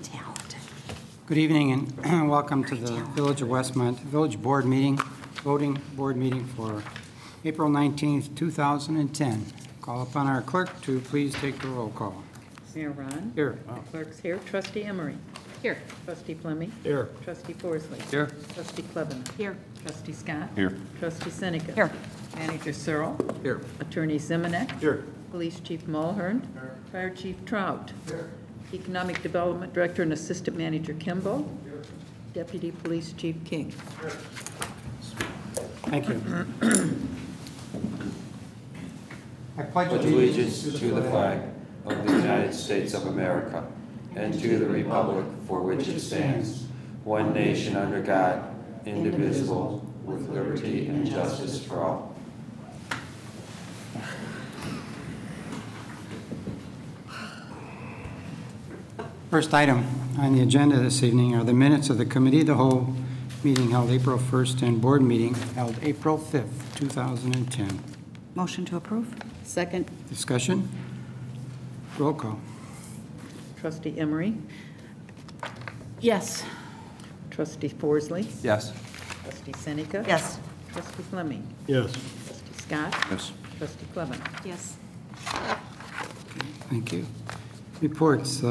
Talented. Good evening and welcome to the Village of Westmont Village Board meeting, voting board meeting for April 19th, 2010. Call upon our clerk to please take the roll call. Mayor Ron? Here. The clerk's here. Trustee Emery? Here. Trustee Fleming? Here. Trustee Forsley? Here. Trustee Klebanow? Here. Trustee Scott? Here. Trustee Seneca? Here. Manager Searle? Here. Attorney Zimonek? Here. Police Chief Mulhern? Here. Fire Chief Trout? Here. Economic Development Director and Assistant Manager Kimball? Here. Deputy Police Chief King? Thank you. I pledge Allegiance to the flag of the United States of America and to the republic for which it stands, one nation under God, indivisible, with liberty and justice for all. First item on the agenda this evening are the minutes of the Committee of the Whole meeting held April 1st and board meeting held April 5th, 2010. Motion to approve? Second. Discussion? Roll call. Trustee Emery? Yes. Trustee Forsley? Yes. Trustee Seneca? Yes. Trustee Fleming? Yes. Trustee Scott? Yes. Trustee Klebanow? Yes. Thank you. Reports,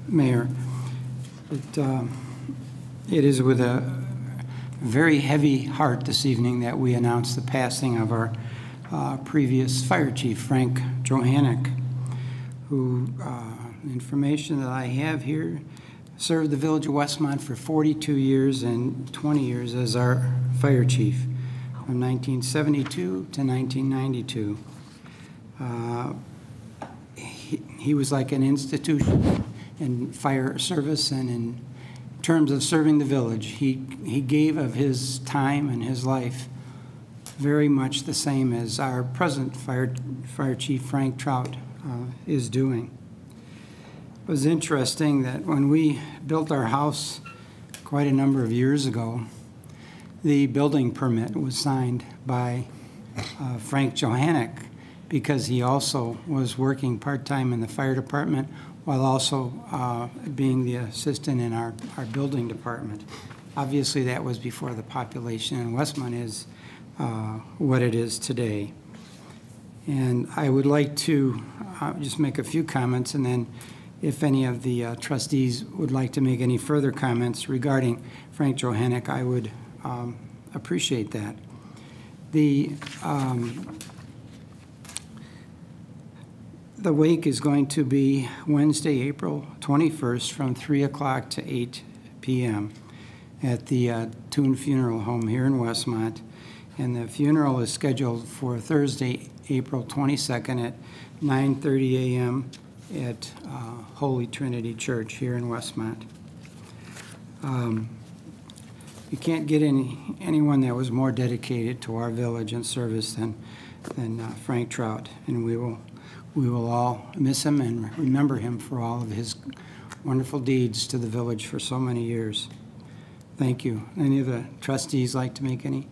Mayor. It is with a very heavy heart this evening that we announce the passing of our previous fire chief, Frank Johannek, who, information that I have here, served the Village of Westmont for 42 years and 20 years as our fire chief from 1972 to 1992. He was like an institution in fire service and in terms of serving the village. He gave of his time and his life very much the same as our present fire chief, Frank Trout, is doing. It was interesting that when we built our house quite a number of years ago, the building permit was signed by Frank Johannek because he also was working part-time in the fire department while also being the assistant in our building department. Obviously, that was before the population in Westmont is what it is today. And I would like to just make a few comments, and then if any of the trustees would like to make any further comments regarding Frank Johannek, I would appreciate that. The wake is going to be Wednesday, April 21st from 3 o'clock to 8 p.m. at the Toon Funeral Home here in Westmont. And the funeral is scheduled for Thursday, April 22nd at 9:30 a.m. at Holy Trinity Church here in Westmont. You can't get anyone that was more dedicated to our village and service than Frank Trout, and we will all miss him and remember him for all of his wonderful deeds to the village for so many years. Thank you. Any of the trustees like to make any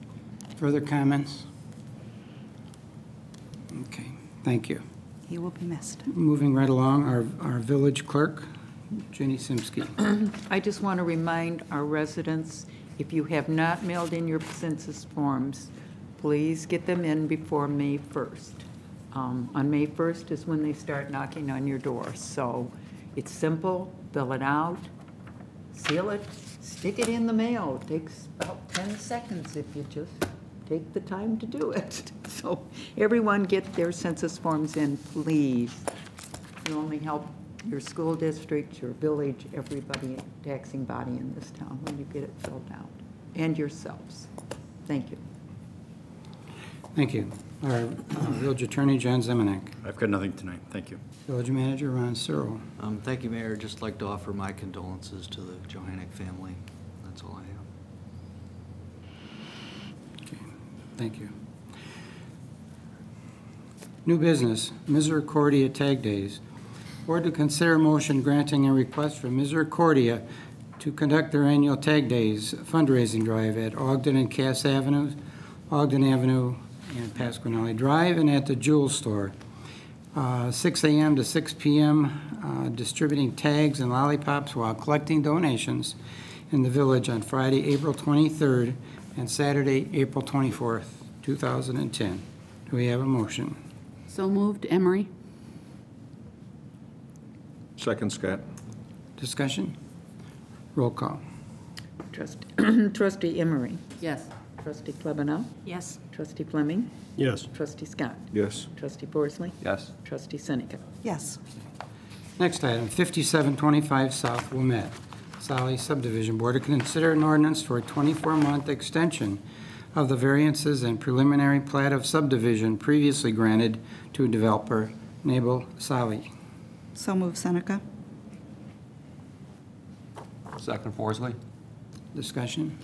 further comments? Okay, thank you. He will be missed. Moving right along, our village clerk, Jenny Simsky. I just want to remind our residents, if you have not mailed in your census forms, please get them in before May 1st. On May 1st is when they start knocking on your door. So it's simple, fill it out, seal it, stick it in the mail. It takes about 10 seconds if you just take the time to do it. So everyone get their census forms in, please. You only help your school district, your village, everybody, taxing body in this town when you get it filled out, and yourselves. Thank you. Thank you. Our village attorney, John Zimonek. I've got nothing tonight. Thank you. Village manager, Ron Searle. Thank you, Mayor. Just like to offer my condolences to the Johannek family. That's all I have. Okay, thank you. New business, Misericordia Tag Days. Board to consider motion granting a request from Misericordia to conduct their annual Tag Days fundraising drive at Ogden and Cass Avenues, Ogden Avenue and Pasquinelli Drive, and at the Jewel Store. 6 a.m. to 6 p.m., distributing tags and lollipops while collecting donations in the village on Friday, April 23rd, and Saturday, April 24th, 2010. Do we have a motion? So moved, Emery? Second, Scott. Discussion? Roll call. Trustee Emery. Yes. Trustee Klebanow. Yes. Trustee Fleming. Yes. Trustee Scott. Yes. Trustee Forsley. Yes. Trustee Seneca. Yes. Next item, 5725 South Wilmette, Solly Subdivision Board to consider an ordinance for a 24-month extension of the variances and preliminary plat of subdivision previously granted to developer Nabel Solly. So move, Seneca. Second, Forsley. Discussion?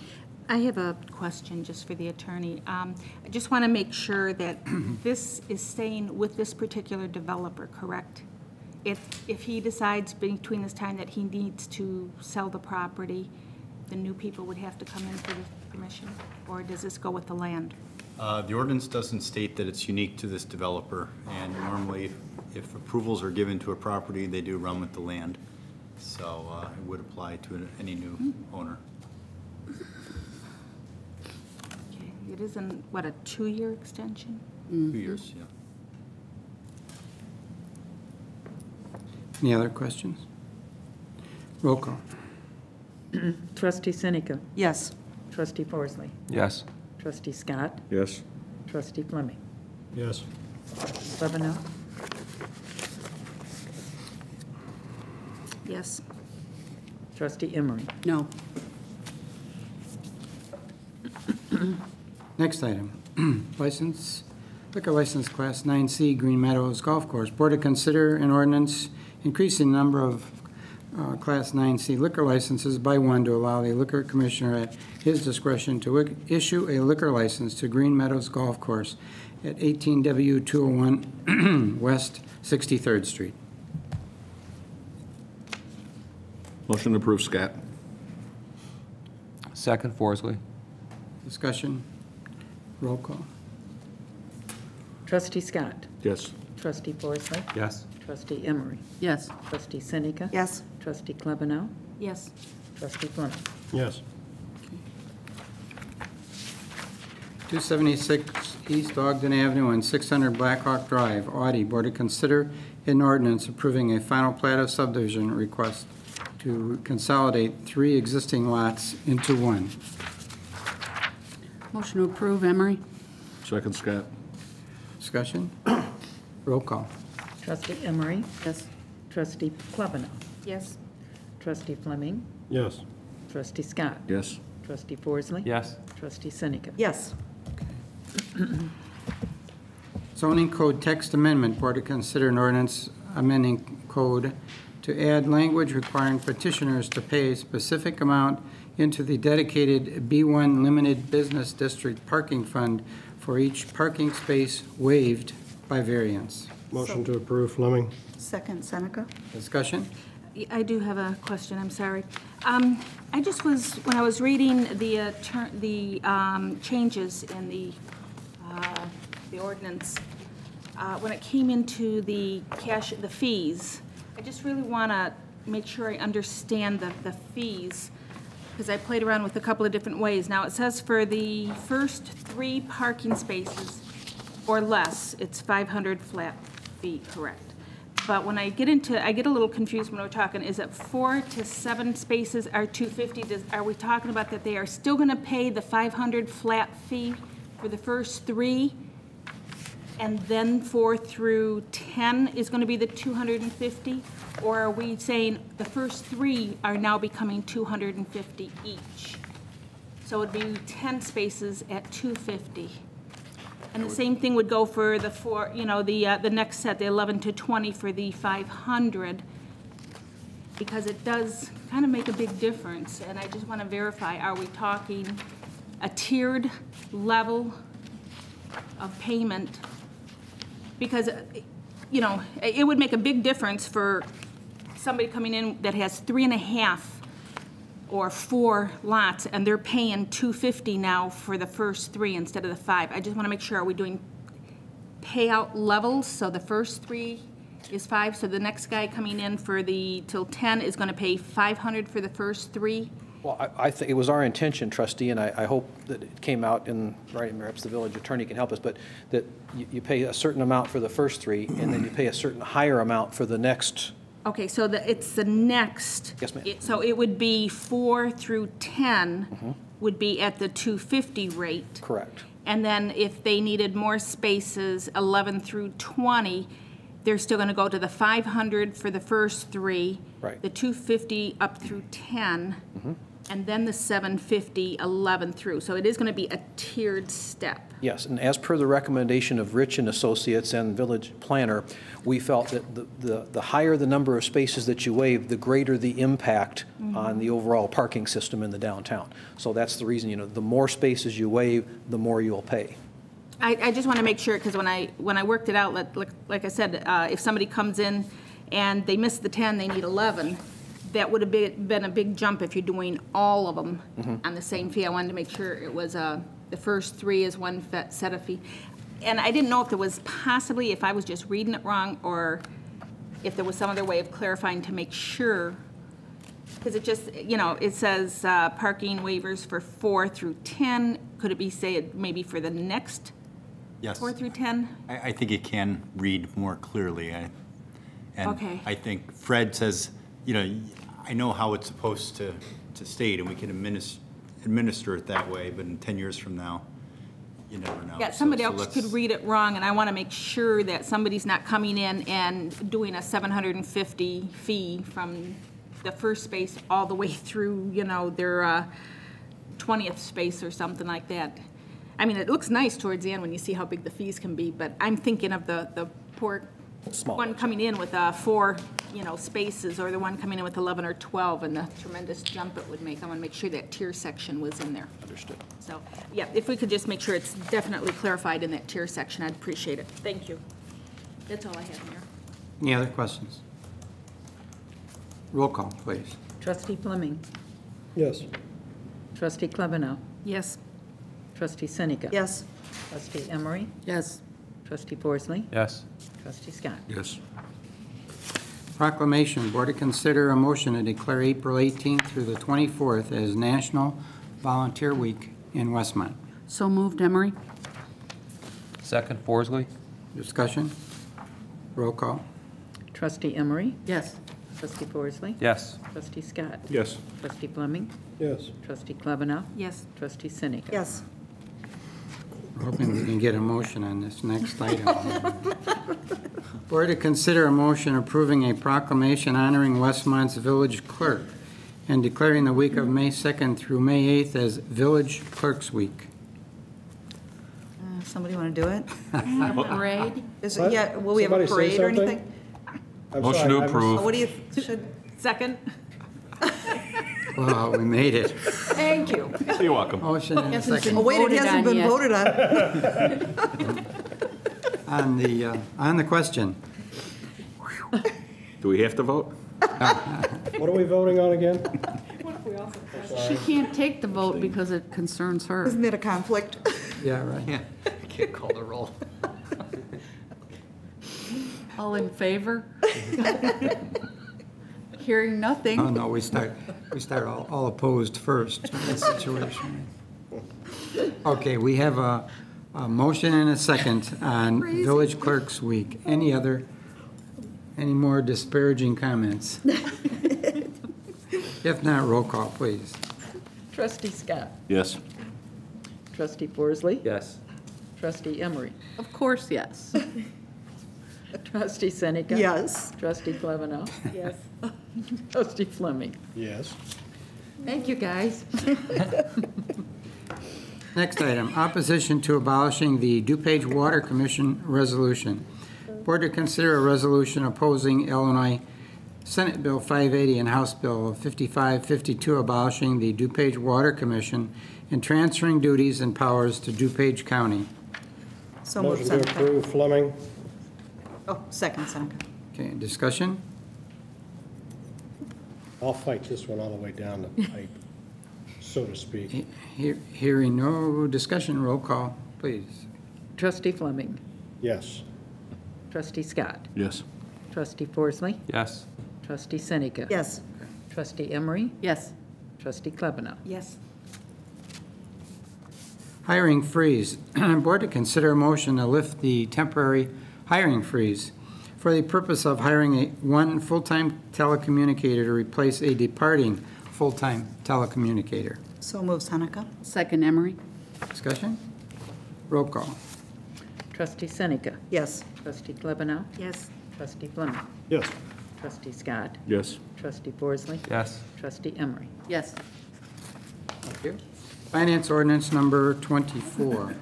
I have a question just for the attorney. I just want to make sure that this is staying with this particular developer, correct? If he decides between this time that he needs to sell the property, the new people would have to come in for the permission? Or does this go with the land? The ordinance doesn't state that it's unique to this developer, and normally if approvals are given to a property, they do run with the land. So it would apply to any new owner. Okay, it isn't, what, a 2-year extension? 2 years, yeah. Any other questions? Roll call. Trustee Seneca. Yes. Trustee Forsley. Yes. Trustee Scott. Yes. Trustee Fleming. Yes. Klebanow. Yes. Trustee Emery. No. Next item, liquor license Class 9C Green Meadows Golf Course. Board to consider an ordinance increasing the number of Class 9C liquor licenses by 1 to allow the liquor commissioner at his discretion to issue a liquor license to Green Meadows Golf Course at 18W 201 West 63rd Street. Motion to approve, Scott. Second, Forsley. Discussion? Roll call. Trustee Scott. Yes. Trustee Forsley. Yes. Trustee Emery. Yes. Trustee Seneca. Yes. Trustee Klebanow. Yes. Trustee Fleming. Yes. 276 East Ogden Avenue and 600 Blackhawk Drive, Audi. Board to consider an ordinance approving a final plat of subdivision request to consolidate 3 existing lots into 1. Motion to approve, Emery? Second, Scott. Discussion? Roll call. Trustee Emery. Yes. Trustee Klebanow. Yes. Trustee Fleming. Yes. Trustee Scott. Yes. Trustee Forsley. Yes. Trustee Seneca. Yes. Zoning Code Text Amendment. Board to consider an ordinance amending code to add language requiring petitioners to pay a specific amount into the dedicated B1 Limited Business District Parking Fund for each parking space waived by variance. Motion to approve, Fleming. Second, Seneca. Discussion? I do have a question, I'm sorry. I just was, when I was reading the changes in the ordinance, when it came into the fees, I just really want to make sure I understand the fees, because I played around with a couple of different ways. Now, it says for the first 3 parking spaces or less, it's 500 flat fee, correct? But when I get a little confused when we're talking, is it 4 to 7 spaces are 250? Are we talking about that they are still going to pay the 500 flat fee for the first 3? And then 4 through 10 is going to be the 250? Or are we saying the first 3 are now becoming 250 each? So it'd be 10 spaces at 250. And the same thing would go for the 4, the next set, the 11 to 20 for the 500, because it does kind of make a big difference. And I just want to verify, are we talking a tiered level of payment? Because, it would make a big difference for somebody coming in that has 3.5 or 4 lots, and they're paying $250 now for the first 3 instead of the 5. I just want to make sure, are we doing payout levels, so the first 3 is 5, so the next guy coming in for till 10 is going to pay 500 for the first 3? Well, I think it was our intention, trustee, and I hope that it came out in writing, perhaps the village attorney can help us, but that you pay a certain amount for the first 3, and then you pay a certain higher amount for the next. Okay, so it's the next. Yes, ma'am. So it would be 4 through 10 would be at the $250 rate. Correct. And then if they needed more spaces, 11 through 20, they're still going to go to the 500 for the first 3. Right. The 250 up through 10. And then the 750, 11 through. So it is going to be a tiered step. Yes, and as per the recommendation of Rich and Associates and Village Planner, we felt that the higher the number of spaces that you waive, the greater the impact on the overall parking system in the downtown. So that's the reason, the more spaces you waive, the more you'll pay. I just want to make sure, because when I worked it out, like I said, if somebody comes in and they miss the 10, they need 11, that would have been a big jump if you're doing all of them on the same fee. I wanted to make sure it was the first 3 is one set of fee. And I didn't know if there was possibly, if I was just reading it wrong, or if there was some other way of clarifying to make sure. Because it just, it says parking waivers for 4 through 10. Could it be, say, maybe for the next Yes. 4 through 10? I think it can read more clearly. And Okay. I think Fred says, I know how it's supposed to state, and we can administer it that way, but in 10 years from now, you never know. Yeah, somebody So else let's- could read it wrong, and I want to make sure that somebody's not coming in and doing a 750 fee from the first space all the way through, their 20th space or something like that. I mean, it looks nice towards the end when you see how big the fees can be, but I'm thinking of the poor Small one ones, coming in with 4, spaces, or the one coming in with 11 or 12, and the tremendous jump it would make. I want to make sure that tier section was in there. Understood. So, yeah, if we could just make sure it's definitely clarified in that tier section, I'd appreciate it. Thank you. That's all I have, Mayor. Any other questions? Roll call, please. Trustee Fleming. Yes. Trustee Klebanow. Yes. Trustee Seneca. Yes. Trustee Emery. Yes. Trustee Forsley. Yes. Trustee Scott. Yes. Proclamation, Board to consider a motion to declare April 18th through the 24th as National Volunteer Week in Westmont. So moved, Emery? Second, Forsley? Discussion? Roll call. Trustee Emery. Yes. Trustee Forsley. Yes. Trustee Scott. Yes. Trustee Fleming. Yes. Trustee Klebanow. Yes. Trustee Seneca. Yes. We're hoping we can get a motion on this next item. Board to consider a motion approving a proclamation honoring Westmont's village clerk and declaring the week of May 2nd through May 8th as Village Clerks Week. Somebody want to do it? Parade? Yeah, will we have a Somebody say parade or something? anything? Motion to What do you, should, Second? Wow, we made it. Thank you. You're welcome. Motion and a Hasn't second oh, wait, it Voted hasn't on been yet. voted on. on the question. Do we have to vote? What are we voting on again? She can't take the vote because it concerns her. Isn't it a conflict? Yeah, right. Yeah, I can't call the roll. All in favor? Hearing nothing. Oh, no, we start all opposed first in this situation. Okay, we have a motion and a second on Village Clerks Week. Any more disparaging comments? If not, roll call, please. Trustee Scott. Yes. Trustee Forsley. Yes. Trustee Emery. Of course, yes. Trustee Seneca. Yes. Trustee Klebanow. Yes. Trustee Fleming. Yes. Thank you, guys. Next item, opposition to abolishing the DuPage Water Commission resolution. Board to consider a resolution opposing Illinois Senate Bill 580 and House Bill 5552 abolishing the DuPage Water Commission and transferring duties and powers to DuPage County. So moved, Motion to Seneca. approve, Fleming. Oh, second, Seneca. Okay, discussion? I'll fight this one all the way down the pipe, so to speak. Hearing no discussion, roll call, please. Trustee Fleming. Yes. Trustee Scott. Yes. Trustee Forsley. Yes. Trustee Seneca. Yes. Trustee Emery. Yes. Trustee Klebanow. Yes. Hiring freeze. Board to consider a motion to lift the temporary hiring freeze for the purpose of hiring one full-time telecommunicator to replace a departing full-time telecommunicator. So moved, Seneca. Second Emery? Discussion? Roll call. Trustee Seneca. Yes. Trustee Klebanow. Yes. Trustee Fleming. Yes. Trustee Scott. Yes. Trustee Forsley. Yes. Trustee Emery. Yes. Thank you. Finance ordinance number 24.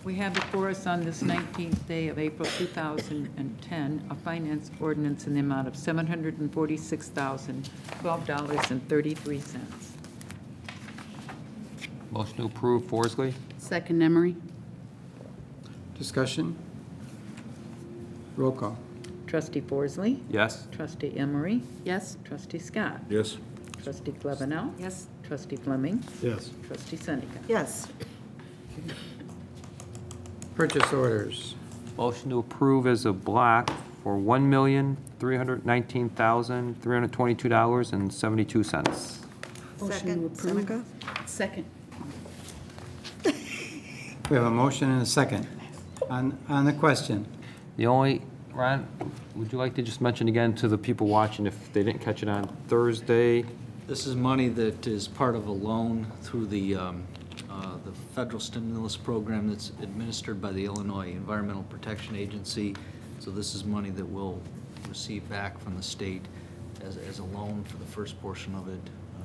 We have before us on this 19th day of April 2010, a finance ordinance in the amount of $746,012.33. Motion to approve, Forsley? Second Emery? Discussion? Roll call. Trustee Forsley. Yes. Trustee Emery. Yes. Trustee Scott. Yes. Trustee Klebanow. Yes. Trustee Fleming. Yes. Trustee Seneca. Yes. Purchase orders. Motion to approve as a block for $1,319,322.72. Second, Seneca. Second. We have a motion and a second. On the question, The only, Ron, would you like to just mention again to the people watching if they didn't catch it on Thursday? This is money that is part of a loan through the federal stimulus program that's administered by the Illinois Environmental Protection Agency. So this is money that we'll receive back from the state as a loan for the first portion of it.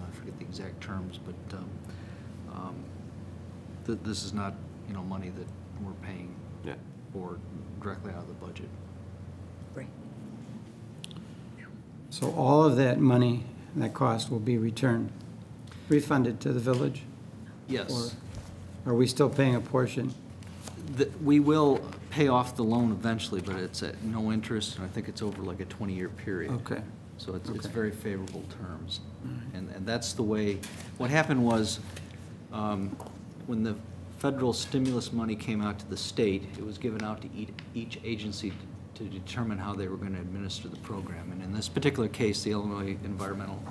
I forget the exact terms, but this is not, money that we're paying for directly out of the budget. Great. so all of that money, that cost will be returned, refunded to the village? Yes. Or are we still paying a portion? We will pay off the loan eventually, but it's at no interest, and I think it's over like a 20-year period. Okay. So it's Okay. very favorable terms. And that's the way, what happened was, when the federal stimulus money came out to the state, it was given out to each agency to determine how they were going to administer the program. And in this particular case, the Illinois Environmental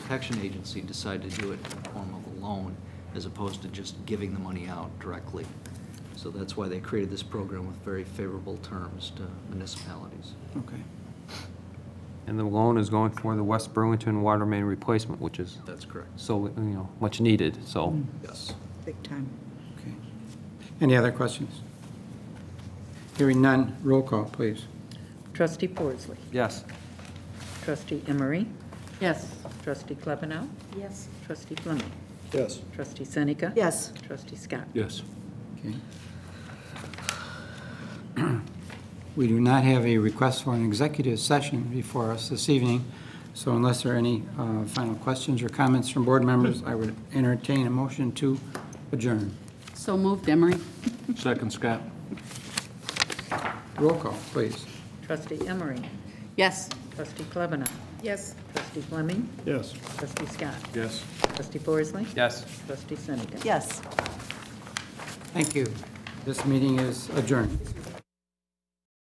Protection Agency decided to do it in the form of a loan as opposed to just giving the money out directly. So that's why they created this program with very favorable terms to municipalities. Okay. And the loan is going for the West Burlington water main replacement, which is That's correct. so, much needed, so. Yes. Big time. Okay. Any other questions? Hearing none, roll call, please. Trustee Forsley. Yes. Trustee Emery. Yes. Trustee Klebanow. Yes. Trustee Fleming. Yes. Trustee Seneca. Yes. Trustee Scott. Yes. Okay. We do not have a request for an executive session before us this evening, so unless there are any final questions or comments from board members, I would entertain a motion to adjourn. So moved Emery? Second, Scott. Roll call, please. Trustee Emery. Yes. Trustee Klebanow. Yes. Trustee Fleming. Yes. Trustee Scott. Yes. Trustee Forsley. Yes. Trustee Seneca. Yes. Thank you. This meeting is adjourned.